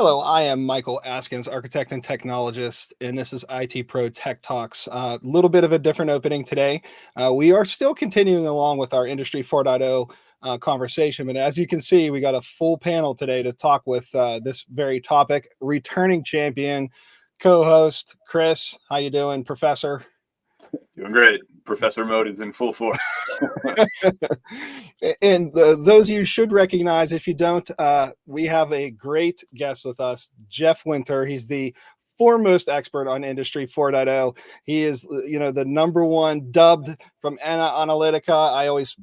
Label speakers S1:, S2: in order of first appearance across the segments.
S1: Hello, I am Michael Askins, architect and technologist, and this is IT Pro Tech Talks. A little bit of a different opening today. We are still continuing along with our Industry 4.0 conversation, but as you can see, we got a full panel today to talk with this very topic. Returning champion, co-host Chris, how you doing, Professor?
S2: Doing great. Professor mode is in full force.
S1: And those you should recognize. If you don't, we have a great guest with us, Jeff Winter. He's the foremost expert on Industry 4.0. He is, the number one dubbed from Analytica. I always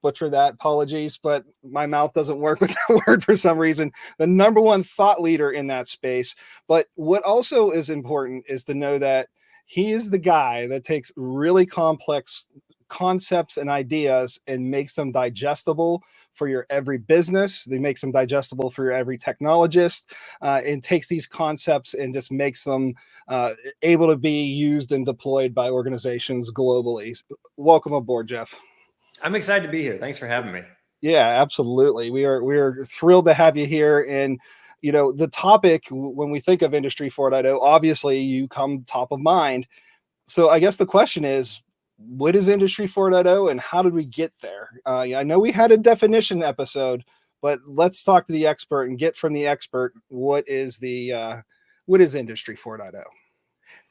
S1: butcher that, apologies, but my mouth doesn't work with that word for some reason. The number one thought leader in that space. But what also is important is to know that he is the guy that takes really complex concepts and ideas and makes them digestible for your every business. They makes them digestible for your every technologist, and takes these concepts and just makes them able to be used and deployed by organizations globally. Welcome aboard, Jeff.
S3: I'm excited to be here. Thanks for having me.
S1: Yeah, absolutely. We are thrilled to have you here. And the topic, when we think of Industry 4.0, obviously you come top of mind. So I guess the question is, what is Industry 4.0 and how did we get there? I know we had a definition episode, but let's talk to the expert and get from the expert what is Industry 4.0?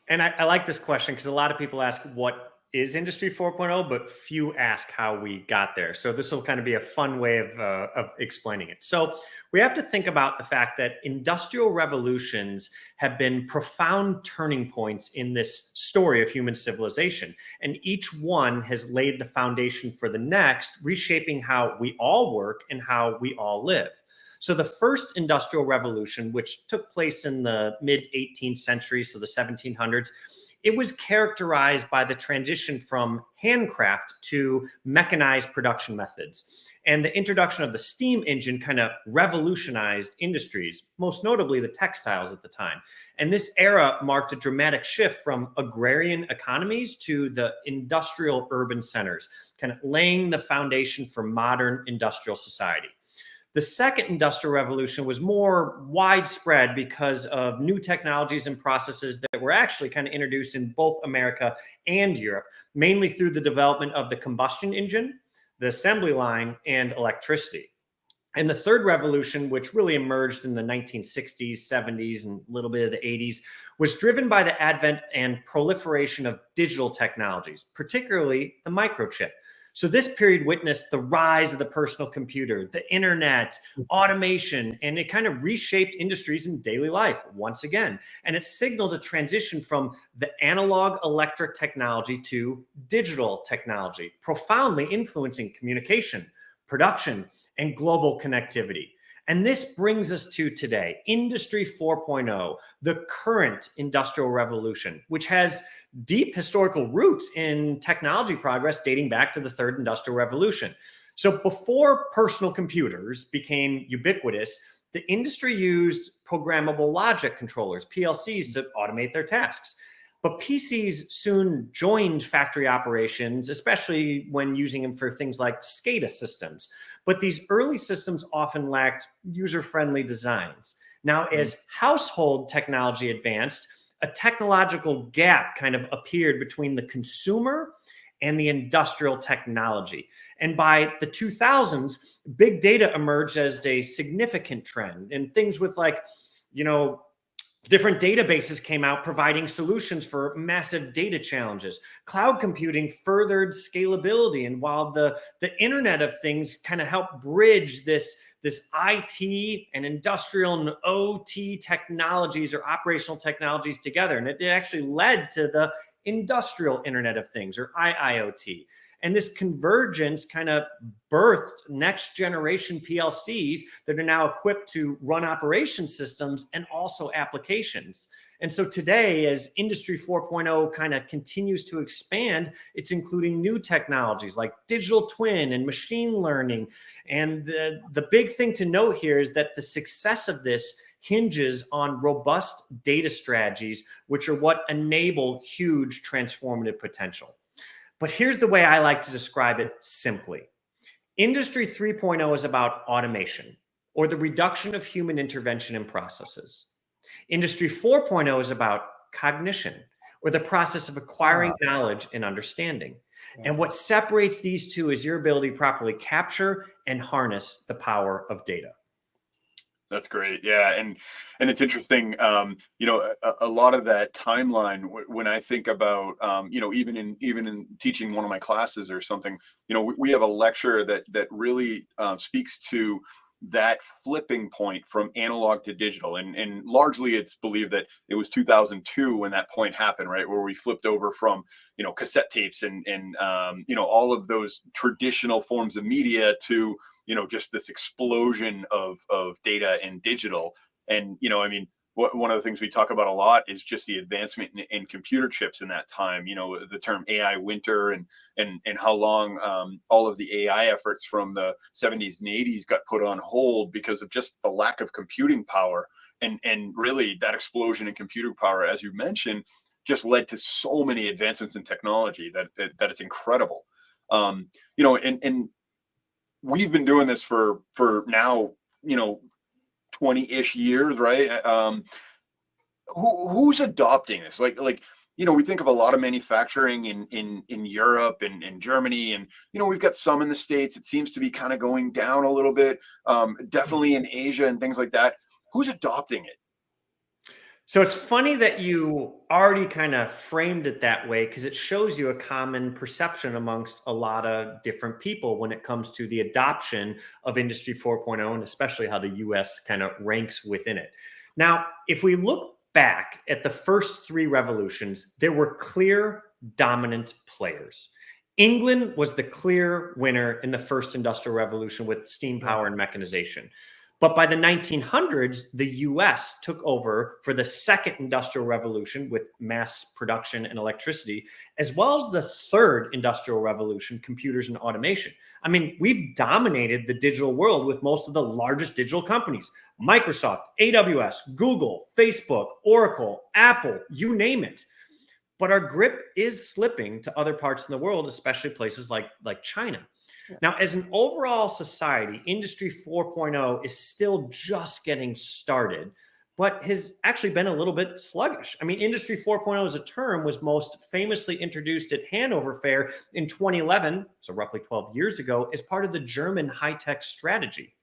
S3: And I like this question because a lot of people ask what is Industry 4.0, but few ask how we got there. So this will kind of be a fun way of explaining it. So we have to think about the fact that industrial revolutions have been profound turning points in this story of human civilization. And each one has laid the foundation for the next, reshaping how we all work and how we all live. So the first industrial revolution, which took place in the mid 18th century, so the 1700s, it was characterized by the transition from handcraft to mechanized production methods. And the introduction of the steam engine kind of revolutionized industries, most notably the textiles at the time. And this era marked a dramatic shift from agrarian economies to the industrial urban centers, kind of laying the foundation for modern industrial society. The second industrial revolution was more widespread because of new technologies and processes that were actually kind of introduced in both America and Europe, mainly through the development of the combustion engine, the assembly line, and electricity. And the third revolution, which really emerged in the 1960s, 70s, and a little bit of the 80s, was driven by the advent and proliferation of digital technologies, particularly the microchip. So this period witnessed the rise of the personal computer, the internet, automation, and it kind of reshaped industries and daily life once again. And it signaled a transition from the analog electric technology to digital technology, profoundly influencing communication, production, and global connectivity. And this brings us to today, Industry 4.0, the current industrial revolution, which has deep historical roots in technology progress dating back to the third industrial revolution. So before personal computers became ubiquitous, the industry used programmable logic controllers, PLCs, to automate their tasks. But PCs soon joined factory operations, especially when using them for things like SCADA systems. But these early systems often lacked user-friendly designs. Now, as household technology advanced, a technological gap kind of appeared between the consumer and the industrial technology. And by the 2000s, big data emerged as a significant trend. And things with different databases came out providing solutions for massive data challenges. Cloud computing furthered scalability. And while the Internet of Things kind of helped bridge this IT and industrial and OT technologies or operational technologies together. And it actually led to the industrial Internet of Things, or IIoT. And this convergence kind of birthed next generation PLCs that are now equipped to run operation systems and also applications. And so today, as Industry 4.0 kind of continues to expand, it's including new technologies like digital twin and machine learning. And the big thing to note here is that the success of this hinges on robust data strategies, which are what enable huge transformative potential. But here's the way I like to describe it simply. Industry 3.0 is about automation. or the reduction of human intervention in processes. Industry 4.0 is about cognition, or the process of acquiring knowledge and understanding. And what separates these two is your ability to properly capture and harness the power of data.
S2: That's great. Yeah. And it's interesting, a lot of that timeline, when I think about, even in teaching one of my classes or something, we have a lecture that really speaks to that flipping point from analog to digital. And largely it's believed that it was 2002 when that point happened, right? Where we flipped over from, cassette tapes and all of those traditional forms of media to, just this explosion of data and digital. And, one of the things we talk about a lot is just the advancement in computer chips in that time, the term AI winter and how long all of the AI efforts from the 70s and 80s got put on hold because of just the lack of computing power. And really that explosion in computer power, as you mentioned, just led to so many advancements in technology that it's incredible. And we've been doing this for now, 20-ish years, right? Who's adopting this? Like, we think of a lot of manufacturing in Europe and in Germany, and we've got some in the States. It seems to be kind of going down a little bit. Definitely in Asia and things like that. Who's adopting it?
S3: So it's funny that you already kind of framed it that way, because it shows you a common perception amongst a lot of different people when it comes to the adoption of Industry 4.0, and especially how the US kind of ranks within it. Now, if we look back at the first three revolutions, there were clear dominant players. England was the clear winner in the first industrial revolution with steam power and mechanization. But by the 1900s, the US took over for the second industrial revolution with mass production and electricity, as well as the third industrial revolution, computers and automation. I mean, we've dominated the digital world with most of the largest digital companies: Microsoft, AWS, Google, Facebook, Oracle, Apple, you name it. But our grip is slipping to other parts in the world, especially places like China. Now, as an overall society, Industry 4.0 is still just getting started, but has actually been a little bit sluggish. I mean, Industry 4.0 as a term was most famously introduced at Hanover Fair in 2011, so roughly 12 years ago, as part of the German high-tech strategy.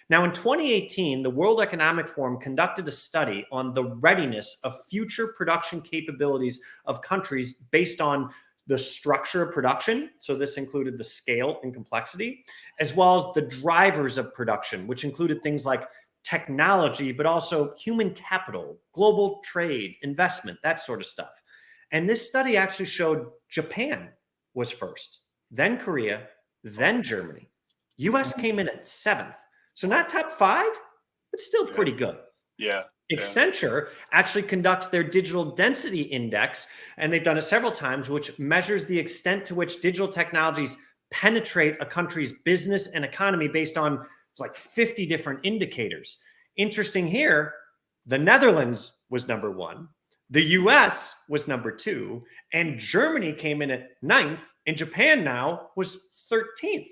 S3: Now, in 2018, the World Economic Forum conducted a study on the readiness of future production capabilities of countries based on the structure of production. So this included the scale and complexity, as well as the drivers of production, which included things like technology, but also human capital, global trade, investment, that sort of stuff. And this study actually showed Japan was first, then Korea, then Germany. US came in at 7th. So not top 5, but still pretty good.
S2: Yeah.
S3: Accenture actually conducts their digital density index, and they've done it several times, which measures the extent to which digital technologies penetrate a country's business and economy based on like 50 different indicators. Interesting here, the Netherlands was number 1, the US was number 2, and Germany came in at 9th, and Japan now was 13th.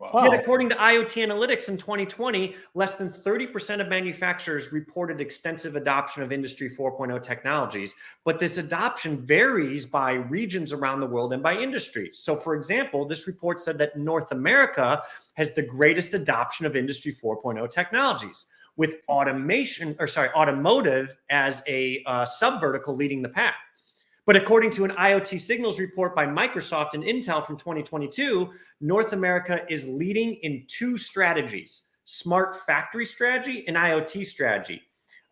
S2: Wow.
S3: Yet, according to IoT Analytics in 2020, less than 30% of manufacturers reported extensive adoption of Industry 4.0 technologies, but this adoption varies by regions around the world and by industry. So, for example, this report said that North America has the greatest adoption of Industry 4.0 technologies, with automotive as a sub-vertical leading the pack. But according to an IoT Signals report by Microsoft and Intel from 2022, North America is leading in 2 strategies: smart factory strategy and IoT strategy.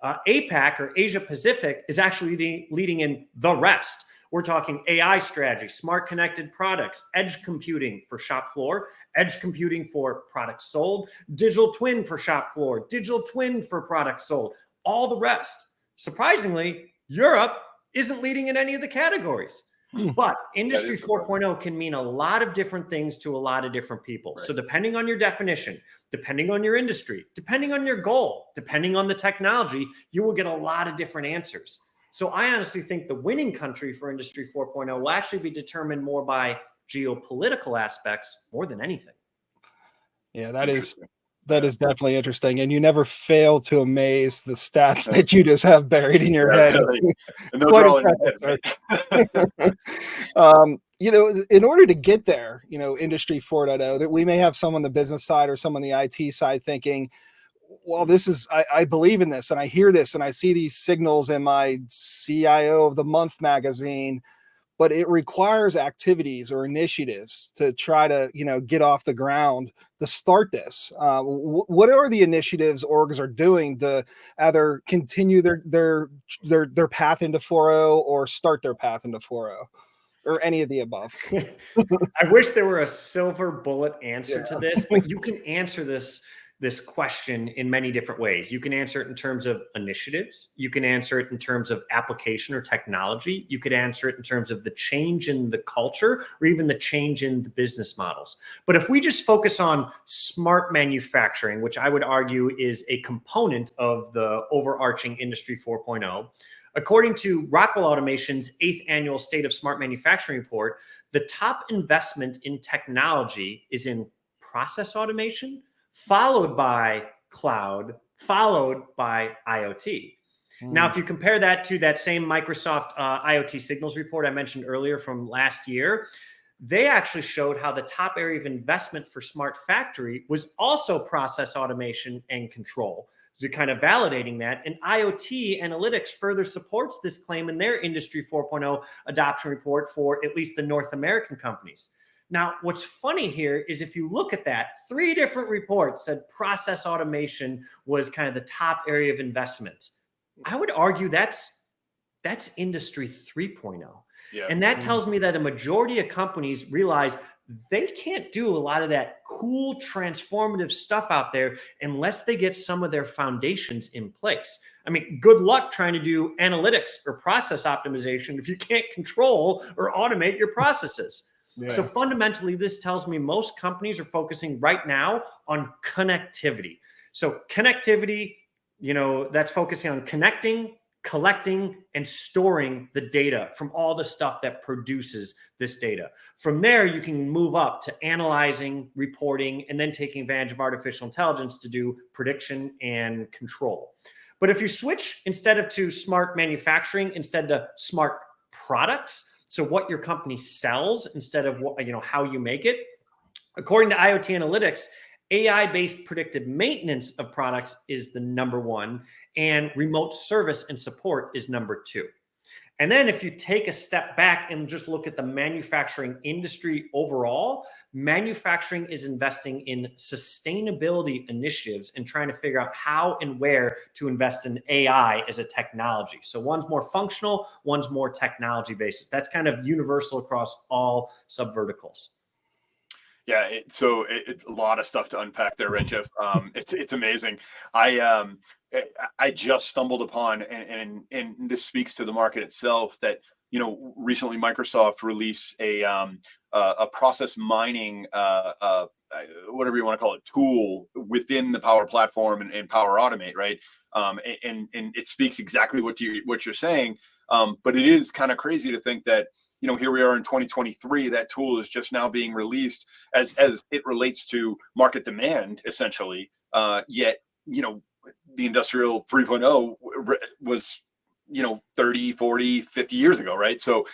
S3: APAC, or Asia Pacific, is actually leading in the rest. We're talking AI strategy, smart connected products, edge computing for shop floor, edge computing for products sold, digital twin for shop floor, digital twin for products sold, all the rest. Surprisingly, Europe isn't leading in any of the categories. But Industry 4.0 can mean a lot of different things to a lot of different people. Right. So depending on your definition, depending on your industry, depending on your goal, depending on the technology, you will get a lot of different answers. So I honestly think the winning country for Industry 4.0 will actually be determined more by geopolitical aspects more than anything.
S1: Yeah, that is That is definitely interesting, and you never fail to amaze the stats that you just have buried in your head.
S2: Really. And those
S1: Quite
S2: are all in your
S1: impressive,
S2: head,
S1: sir.
S2: right?
S1: You know, in order to get there, you know, Industry 4.0, that we may have some on the business side or some on the IT side thinking, well, this is, I believe in this and I hear this and I see these signals in my CIO of the Month magazine, but it requires activities or initiatives to try to, you know, get off the ground to start this. What are the initiatives orgs are doing to either continue their path into 4.0 or start their path into 4.0, or any of the above?
S3: I wish there were a silver bullet answer to
S1: Yeah.
S3: this, but you can answer this question in many different ways. You can answer it in terms of initiatives. You can answer it in terms of application or technology. You could answer it in terms of the change in the culture or even the change in the business models. But if we just focus on smart manufacturing, which I would argue is a component of the overarching Industry 4.0, according to Rockwell Automation's 8th annual State of Smart Manufacturing report, the top investment in technology is in process automation, followed by cloud, followed by IoT. Now, if you compare that to that same Microsoft IoT signals report I mentioned earlier from last year, they actually showed how the top area of investment for smart factory was also process automation and control. So kind of validating that. And IoT analytics further supports this claim in their Industry 4.0 adoption report for at least the North American companies. Now, what's funny here is if you look at that, 3 different reports said process automation was kind of the top area of investment. I would argue that's Industry 3.0.
S2: Yeah.
S3: And that tells me that a majority of companies realize they can't do a lot of that cool transformative stuff out there unless they get some of their foundations in place. I mean, good luck trying to do analytics or process optimization if you can't control or automate your processes.
S1: Yeah.
S3: So fundamentally, this tells me most companies are focusing right now on connectivity. So connectivity, you know, that's focusing on connecting, collecting, and storing the data from all the stuff that produces this data. From there, you can move up to analyzing, reporting, and then taking advantage of artificial intelligence to do prediction and control. But if you switch instead of to smart manufacturing, instead to smart products, so what your company sells instead of what, you know, how you make it, according to IoT analytics, AI-based predictive maintenance of products is the #1, and remote service and support is #2. And then if you take a step back and just look at the manufacturing industry overall, manufacturing is investing in sustainability initiatives and trying to figure out how and where to invest in AI as a technology. So one's more functional, one's more technology based. That's kind of universal across all subverticals.
S2: Yeah, it's a lot of stuff to unpack there, right, Jeff? It's amazing. I just stumbled upon, and this speaks to the market itself, that, you know, recently Microsoft released a process mining, whatever you want to call it, tool within the Power Platform and Power Automate, right? And it speaks exactly what you're saying. But it is kind of crazy to think that, you know, here we are in 2023, that tool is just now being released as it relates to market demand, essentially. Yet, you know, the Industrial 3.0 was, you know, 30, 40, 50 years ago, right? So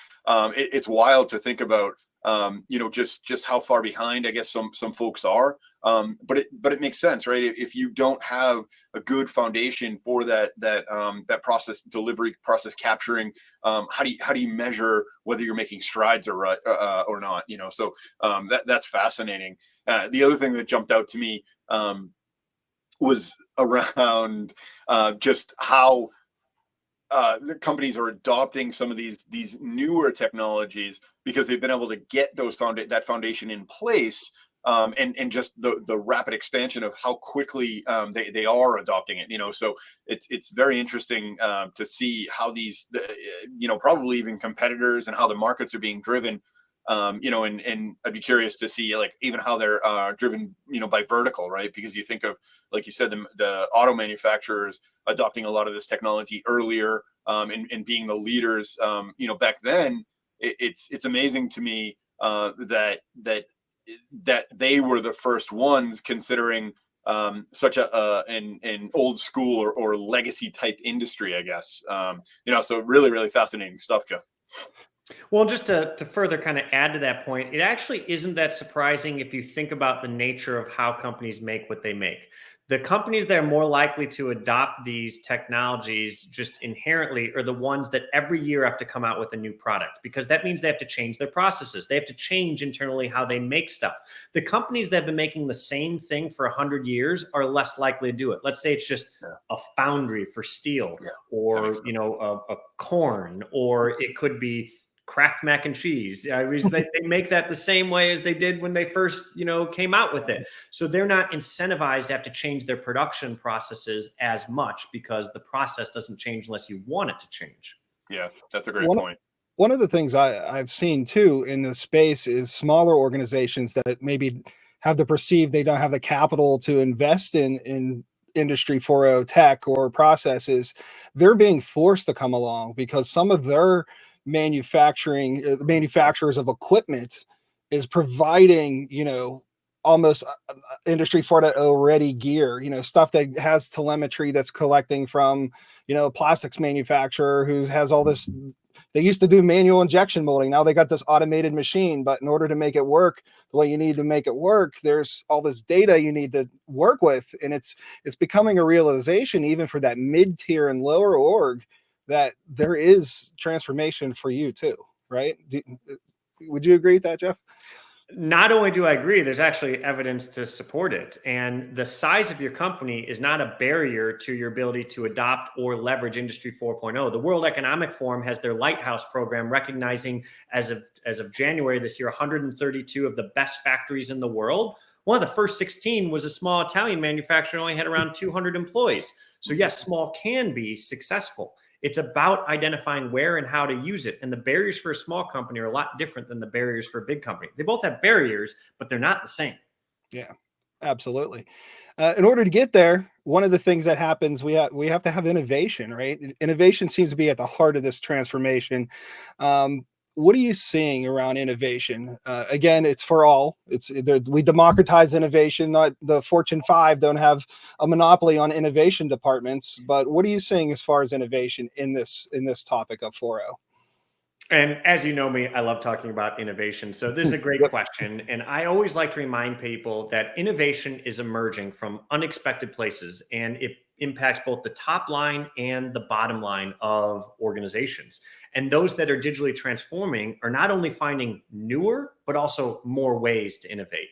S2: it's wild to think about, you know, just how far behind, I guess, some folks are. But it makes sense, right? If you don't have a good foundation for that process delivery, process capturing, how do you measure whether you're making strides or not? You know, so that's fascinating. The other thing that jumped out to me was around just how the companies are adopting some of these newer technologies because they've been able to get that foundation in place, and just the rapid expansion of how quickly they are adopting it. You know, so it's very interesting to see how you know, probably even competitors and how the markets are being driven. You know, and I'd be curious to see, like, even how they're driven, you know, by vertical, right? Because you think of, like you said, the auto manufacturers adopting a lot of this technology earlier, and being the leaders. You know, back then, it's amazing to me that they were the first ones, considering such an old school or legacy type industry, I guess. So really, really fascinating stuff, Jeff.
S3: Well, just to further kind of add to that point, it actually isn't that surprising if you think about the nature of how companies make what they make. The companies that are more likely to adopt these technologies just inherently are the ones that every year have to come out with a new product, because that means they have to change their processes. They have to change internally how they make stuff. The companies that have been making the same thing for 100 years are less likely to do it. Let's say it's just a foundry for steel, or a corn, or it could be Kraft mac and cheese. They make that the same way as they did when they first, came out with it. So they're not incentivized to have to change their production processes as much, because the process doesn't change unless you want it to change.
S2: Yeah, that's a great point.
S1: One of the things I've seen too in the space is smaller organizations that maybe have the perceived they don't have the capital to invest in Industry 4.0 tech or processes. They're being forced to come along because some of their manufacturers of equipment is providing, almost Industry 4.0 ready gear, stuff that has telemetry that's collecting from, a plastics manufacturer who has all this. They used to do manual injection molding. Now they got this automated machine, but in order to make it work the way you need to make it work, there's all this data you need to work with. And it's becoming a realization, even for that mid-tier and lower org, that there is transformation for you too, right? Would you agree with that, Jeff?
S3: Not only do I agree, there's actually evidence to support it. And the size of your company is not a barrier to your ability to adopt or leverage Industry 4.0. The World Economic Forum has their Lighthouse program recognizing, as of January this year, 132 of the best factories in the world. One of the first 16 was a small Italian manufacturer, only had around 200 employees. So yes, small can be successful. It's about identifying where and how to use it. And the barriers for a small company are a lot different than the barriers for a big company. They both have barriers, but they're not the same.
S1: Yeah, absolutely. In order to get there, one of the things that happens, we have to have innovation, right? Innovation seems to be at the heart of this transformation. What are you seeing around innovation? Again, it's for all. We democratize innovation. Not the Fortune 5 don't have a monopoly on innovation departments. But what are you seeing as far as innovation in this topic of 4.0?
S3: And as you know me, I love talking about innovation. So this is a great question. And I always like to remind people that innovation is emerging from unexpected places, and it impacts both the top line and the bottom line of organizations. And those that are digitally transforming are not only finding newer, but also more ways to innovate.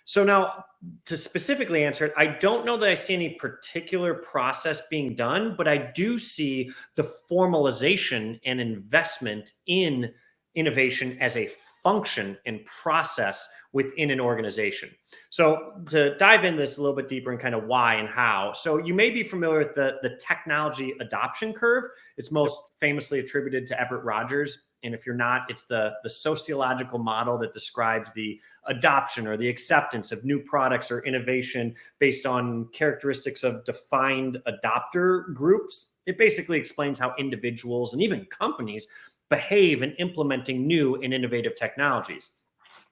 S3: So now, to specifically answer it, I don't know that I see any particular process being done, but I do see the formalization and investment in innovation as a function and process within an organization. So to dive into this a little bit deeper and kind of why and how. So you may be familiar with the technology adoption curve. It's most famously attributed to Everett Rogers. And if you're not, it's the sociological model that describes the adoption or the acceptance of new products or innovation based on characteristics of defined adopter groups. It basically explains how individuals and even companies behave in implementing new and innovative technologies.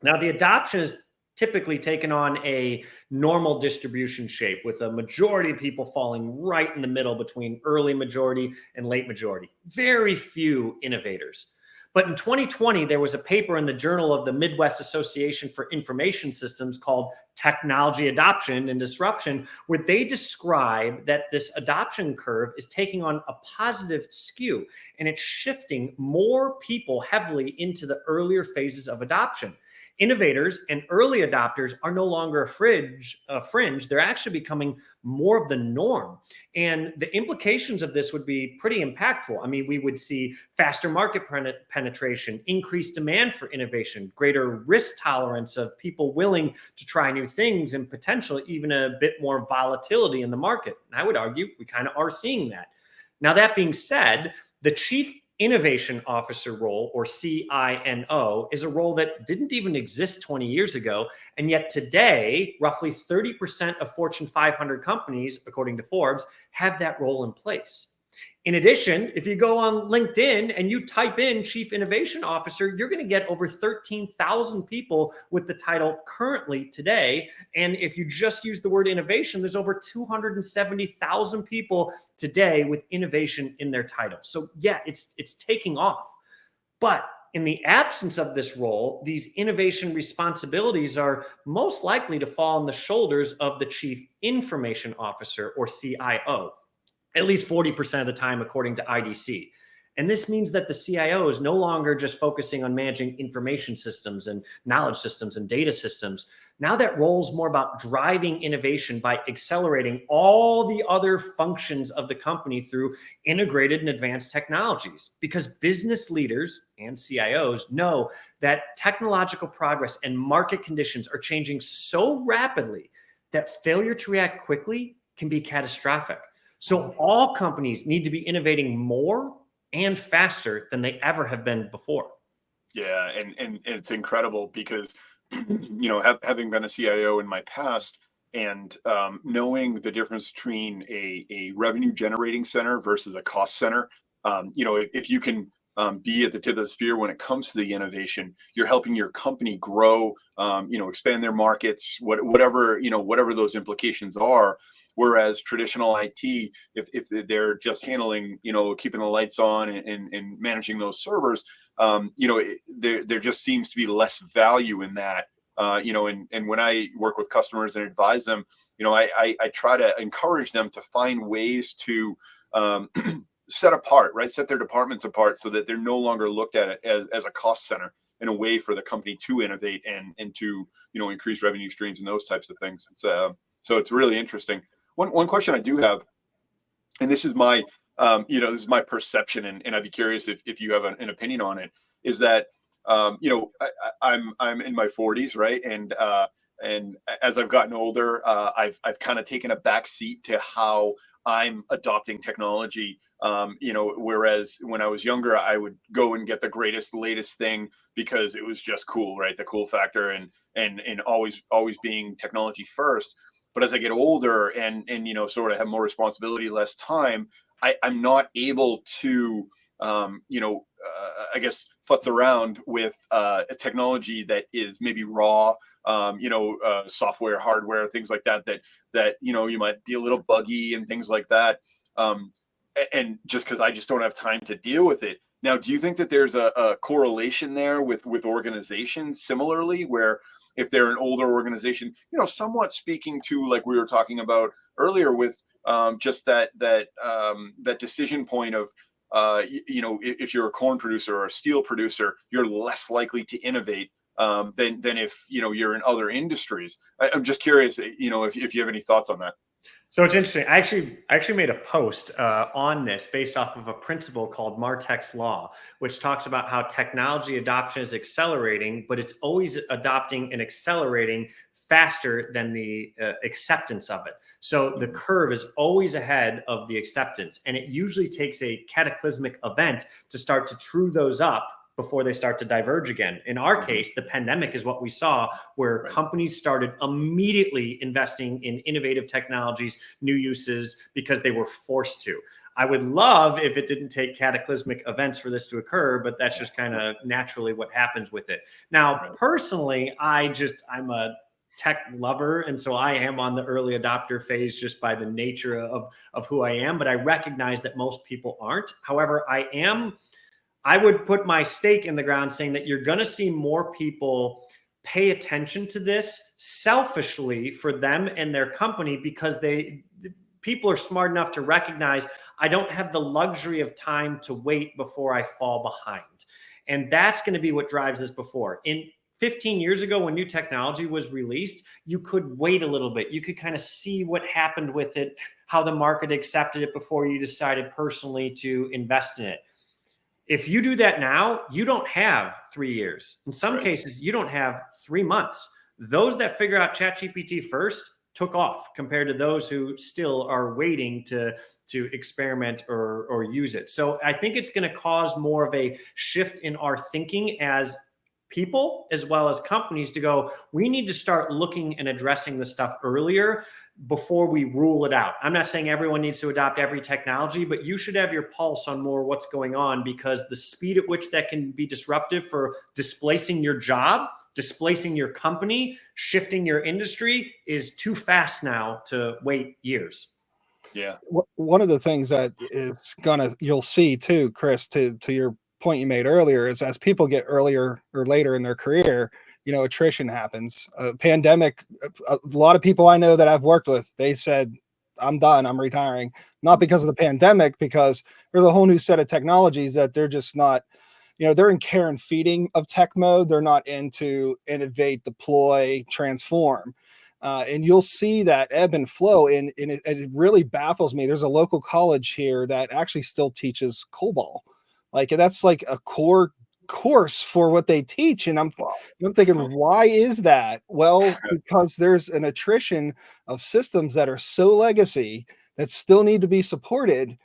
S3: Now, the adoption is typically taken on a normal distribution shape, with a majority of people falling right in the middle between early majority and late majority. Very few innovators. But in 2020, there was a paper in the Journal of the Midwest Association for Information Systems called Technology Adoption and Disruption, where they describe that this adoption curve is taking on a positive skew, and it's shifting more people heavily into the earlier phases of adoption. Innovators and early adopters are no longer a fringe. They're actually becoming more of the norm. And the implications of this would be pretty impactful. I mean, we would see faster market penetration, increased demand for innovation, greater risk tolerance of people willing to try new things, and potentially even a bit more volatility in the market. And I would argue we kind of are seeing that. Now, that being said, the chief Innovation Officer role, or CINO, is a role that didn't even exist 20 years ago. And yet today, roughly 30% of Fortune 500 companies, according to Forbes, have that role in place. In addition, if you go on LinkedIn and you type in Chief Innovation Officer, you're going to get over 13,000 people with the title currently today. And if you just use the word innovation, there's over 270,000 people today with innovation in their title. So yeah, it's taking off. But in the absence of this role, these innovation responsibilities are most likely to fall on the shoulders of the Chief Information Officer, or CIO, at least 40% of the time, according to IDC. And this means that the CIO is no longer just focusing on managing information systems and knowledge systems and data systems. Now that role is more about driving innovation by accelerating all the other functions of the company through integrated and advanced technologies. Because business leaders and CIOs know that technological progress and market conditions are changing so rapidly that failure to react quickly can be catastrophic. So all companies need to be innovating more and faster than they ever have been before.
S2: Yeah, and it's incredible because, having been a CIO in my past, and knowing the difference between a revenue generating center versus a cost center, if you can be at the tip of the spear when it comes to the innovation, you're helping your company grow, expand their markets, whatever those implications are. Whereas traditional IT, if they're just handling, keeping the lights on and managing those servers, there just seems to be less value in that. And when I work with customers and advise them, I try to encourage them to find ways to set their departments apart so that they're no longer looked at it as a cost center, in a way for the company to innovate and to, increase revenue streams and those types of things. So it's really interesting. One question I do have, and this is my perception, and I'd be curious if you have an opinion on it, is that I'm in my 40s, right? And as I've gotten older, I've kind of taken a back seat to how I'm adopting technology. Whereas when I was younger, I would go and get the latest thing because it was just cool, right? The cool factor and always being technology first. But as I get older and sort of have more responsibility, less time, I'm not able to, I guess, futz around with a technology that is maybe raw, software, hardware, things like that you might be a little buggy and things like that. And just because I just don't have time to deal with it. Now, do you think that there's a correlation there with organizations similarly, where if they're an older organization, somewhat speaking to, like we were talking about earlier with just that decision point of, if you're a corn producer or a steel producer, you're less likely to innovate than if, you're in other industries. I'm just curious, if you have any thoughts on that.
S3: So it's interesting. I actually made a post on this based off of a principle called Martek's Law, which talks about how technology adoption is accelerating, but it's always adopting and accelerating faster than the acceptance of it. So the curve is always ahead of the acceptance, and it usually takes a cataclysmic event to start to true those up before they start to diverge again. In our case, the pandemic is what we saw, where companies started immediately investing in innovative technologies, new uses, because they were forced to. I would love if it didn't take cataclysmic events for this to occur, but that's just kind of naturally what happens with it. Now, personally, I'm a tech lover, and so I am on the early adopter phase just by the nature of who I am, but I recognize that most people aren't. However, I would put my stake in the ground saying that you're going to see more people pay attention to this selfishly for them and their company, because people are smart enough to recognize I don't have the luxury of time to wait before I fall behind. And that's going to be what drives this before. In 15 years ago, when new technology was released, you could wait a little bit. You could kind of see what happened with it, how the market accepted it before you decided personally to invest in it. If you do that now, you don't have 3 years. In some cases, you don't have 3 months. Those that figure out ChatGPT first took off compared to those who still are waiting to experiment or use it. So I think it's going to cause more of a shift in our thinking as people as well as companies to go, we need to start looking and addressing this stuff earlier before we rule it out. I'm not saying everyone needs to adopt every technology, but you should have your pulse on more what's going on, because the speed at which that can be disruptive for displacing your job, displacing your company, shifting your industry is too fast now to wait years.
S2: Yeah.
S1: One of the things that is you'll see too, Chris, to your point you made earlier, is as people get earlier or later in their career, attrition happens. Pandemic, a lot of people I know that I've worked with, they said, I'm done, I'm retiring, not because of the pandemic, because there's a whole new set of technologies that they're just not, they're in care and feeding of tech mode. They're not into innovate, deploy, transform. And you'll see that ebb and flow. And it really baffles me. There's a local college here that actually still teaches COBOL. Like, that's like a core course for what they teach. And I'm thinking, why is that? Well, because there's an attrition of systems that are so legacy that still need to be supported.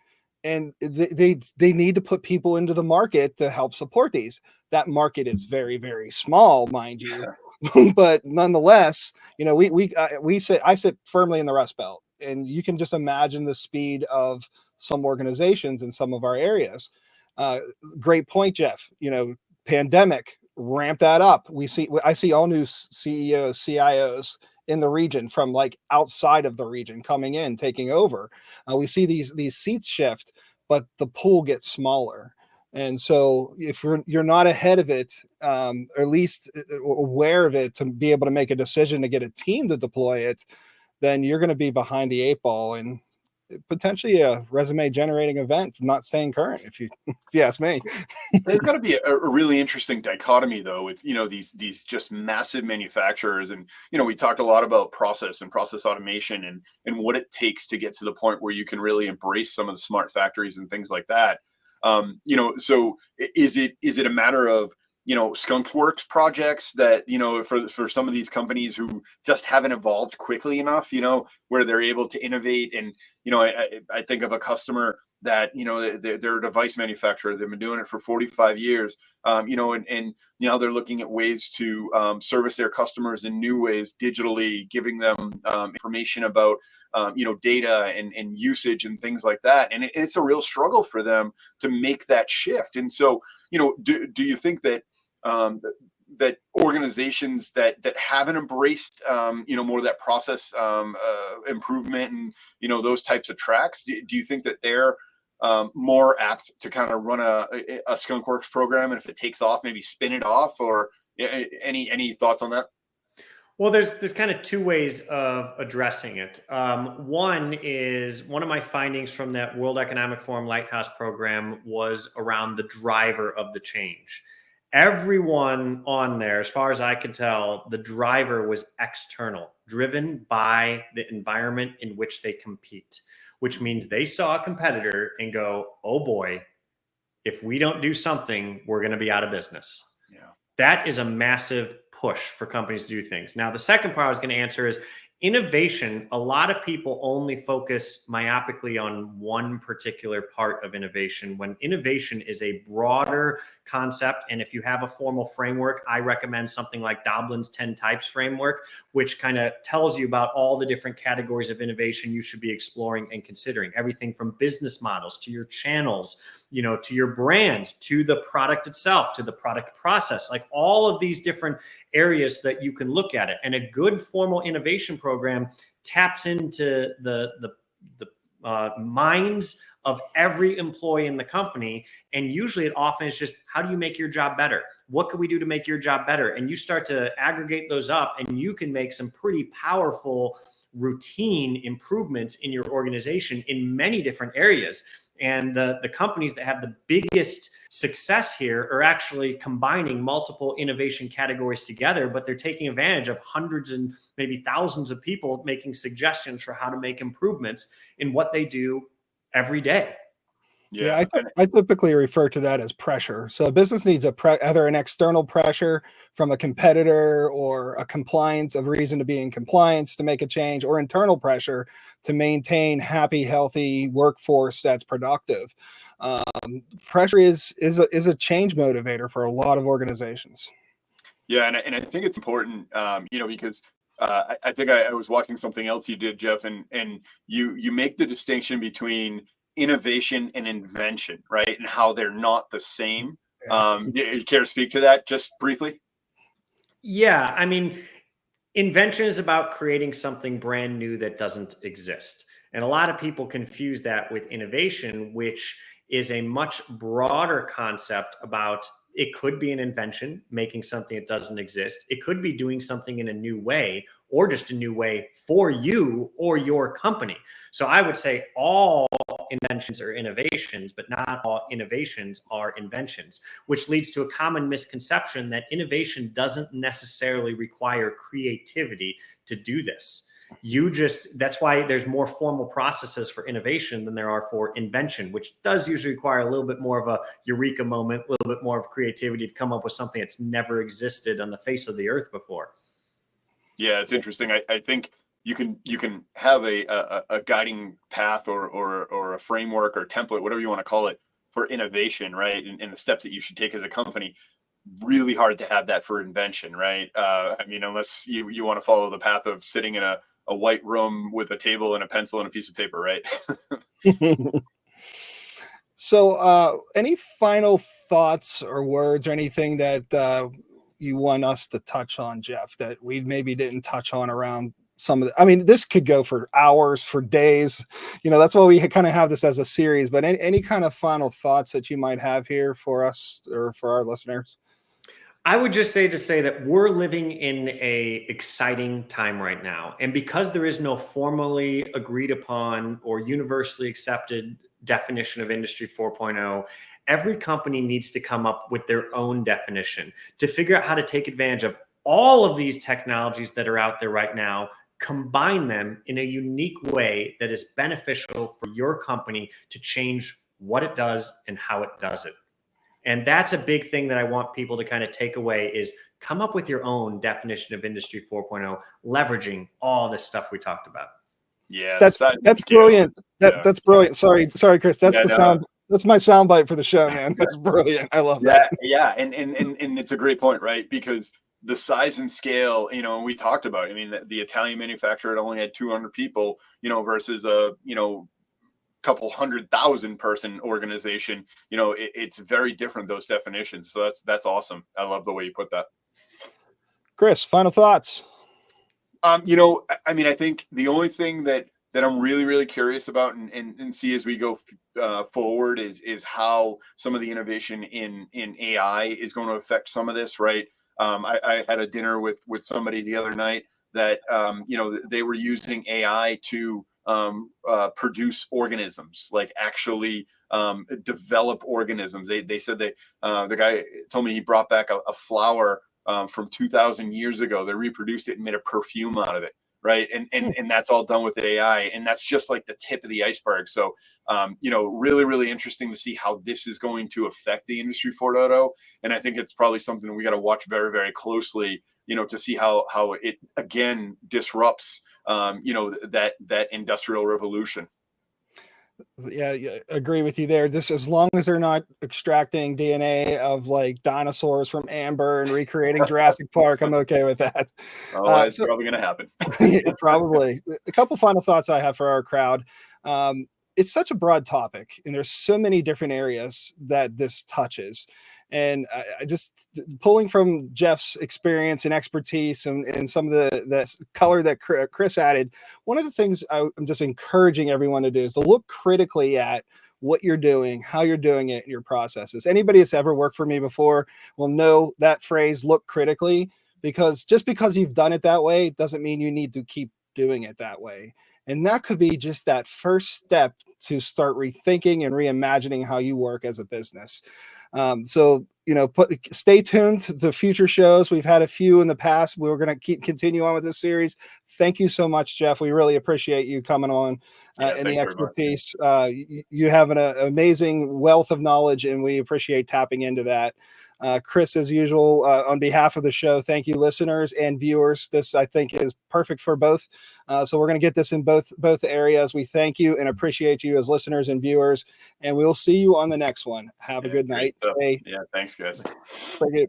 S1: And they need to put people into the market to help support these. That market is very, very small, mind you. But nonetheless, I sit firmly in the Rust Belt, and you can just imagine the speed of some organizations in some of our areas. Great point, Jeff. Pandemic ramped that up. I see all new CEOs, CIOs in the region from like outside of the region coming in, taking over. We see these seats shift, but the pool gets smaller. And so if you're not ahead of it, or at least aware of it to be able to make a decision to get a team to deploy it, then you're going to be behind the 8 ball and potentially a resume generating event for not staying current, if you ask me.
S2: There's got to be a really interesting dichotomy though with these just massive manufacturers, and we talked a lot about process and process automation and what it takes to get to the point where you can really embrace some of the smart factories and things like that. So is it a matter of skunkworks projects that for some of these companies who just haven't evolved quickly enough, where they're able to innovate? And I think of a customer that they're a device manufacturer. They've been doing it for 45 years, and now they're looking at ways to service their customers in new ways digitally, giving them information about data and usage and things like that. And it's a real struggle for them to make that shift. And so do you think that that organizations that haven't embraced more of that process improvement and those types of tracks, do you think that they're more apt to kind of run a skunkworks program, and if it takes off, maybe spin it off? Or any thoughts on that?
S3: Well, there's kind of two ways of addressing it. One of my findings from that World Economic Forum Lighthouse program was around the driver of the change. Everyone on there, as far as I could tell, the driver was external, driven by the environment in which they compete, which means they saw a competitor and go, oh boy, if we don't do something, we're going to be out of business.
S2: Yeah.
S3: That is a massive push for companies to do things. Now, the second part I was going to answer is innovation. A lot of people only focus myopically on one particular part of innovation, when innovation is a broader concept. And if you have a formal framework, I recommend something like Doblin's 10 Types framework, which kind of tells you about all the different categories of innovation you should be exploring and considering. Everything from business models to your channels, to your brand, to the product itself, to the product process, like all of these different areas that you can look at it. And a good formal innovation program taps into the minds of every employee in the company. And usually it often is just, how do you make your job better? What can we do to make your job better? And you start to aggregate those up, and you can make some pretty powerful routine improvements in your organization in many different areas. And the companies that have the biggest success here are actually combining multiple innovation categories together, but they're taking advantage of hundreds and maybe thousands of people making suggestions for how to make improvements in what they do every day.
S1: Yeah, I typically refer to that as pressure. So a business needs either an external pressure from a competitor or a reason to be in compliance to make a change, or internal pressure to maintain happy, healthy workforce that's productive. Pressure is a change motivator for a lot of organizations.
S2: Yeah, and I think it's important, because I think I was watching something else you did, Jeff, and you make the distinction between innovation and invention, right? And how they're not the same. You care to speak to that just briefly?
S3: Yeah, I mean, invention is about creating something brand new that doesn't exist. And a lot of people confuse that with innovation, which is a much broader concept about it could be an invention, making something that doesn't exist. It could be doing something in a new way or just a new way for you or your company. So I would say all inventions are innovations, but not all innovations are inventions, which leads to a common misconception that innovation doesn't necessarily require creativity to do this. That's why there's more formal processes for innovation than there are for invention, which does usually require a little bit more of a eureka moment, a little bit more of creativity to come up with something that's never existed on the face of the earth before.
S2: Yeah, it's interesting. I think you can have a guiding path or a framework or template, whatever you want to call it, for innovation, right? And the steps that you should take as a company. Really hard to have that for invention, right? I mean, unless you want to follow the path of sitting in a white room with a table and a pencil and a piece of paper, right?
S1: So, any final thoughts or words or anything that you want us to touch on, Jeff, that we maybe didn't touch on around some of the, I mean, this could go for hours, for days, that's why we kind of have this as a series, but any kind of final thoughts that you might have here for us or for our listeners?
S3: I would just say that we're living in a exciting time right now. And because there is no formally agreed upon or universally accepted definition of Industry 4.0, every company needs to come up with their own definition to figure out how to take advantage of all of these technologies that are out there right now, combine them in a unique way that is beneficial for your company to change what it does and how it does it. And that's a big thing that I want people to kind of take away is come up with your own definition of Industry 4.0, leveraging all this stuff we talked about.
S2: Yeah,
S1: that's brilliant. That's brilliant. Sorry, Chris. That's the sound. That's my soundbite for the show, man. That's brilliant. I love that.
S2: Yeah, and it's a great point, right? Because the size and scale, we talked about. I mean, the Italian manufacturer only had 200 people, versus a couple 100,000 person organization. It's very different, those definitions. So that's awesome. I love the way you put that.
S1: Chris, final thoughts.
S2: I mean, I think the only thing that I'm really, really curious about and see as we go forward is how some of the innovation in AI is going to affect some of this, right? I had a dinner with somebody the other night that, they were using AI to produce organisms, like actually develop organisms. They said the guy told me he brought back a flower from 2,000 years ago. They reproduced it and made a perfume out of it, right? And that's all done with AI, and that's just like the tip of the iceberg. So really, really interesting to see how this is going to affect the Industry 4.0, and I think it's probably something we got to watch very, very closely, to see how it again disrupts that industrial revolution.
S1: Yeah, agree with you there. This, as long as they're not extracting DNA of like dinosaurs from amber and recreating Jurassic Park, I'm okay with that.
S2: It's probably going to happen.
S1: Probably. A couple final thoughts I have for our crowd. It's such a broad topic, and there's so many different areas that this touches. And I just pulling from Jeff's experience and expertise and some of the color that Chris added, one of the things I'm just encouraging everyone to do is to look critically at what you're doing, how you're doing it, and your processes. Anybody that's ever worked for me before will know that phrase, look critically, because just because you've done it that way doesn't mean you need to keep doing it that way. And that could be just that first step to start rethinking and reimagining how you work as a business. So, stay tuned to the future shows. We've had a few in the past. We're going to continue on with this series. Thank you so much, Jeff. We really appreciate you coming on and the expertise. You have an amazing wealth of knowledge, and we appreciate tapping into that. Chris, as usual, on behalf of the show, thank you, listeners and viewers. This, I think, is perfect for both. So we're going to get this in both areas. We thank you and appreciate you as listeners and viewers, and we'll see you on the next one. Have a good night.
S2: Yeah, thanks, guys.
S1: Thank you.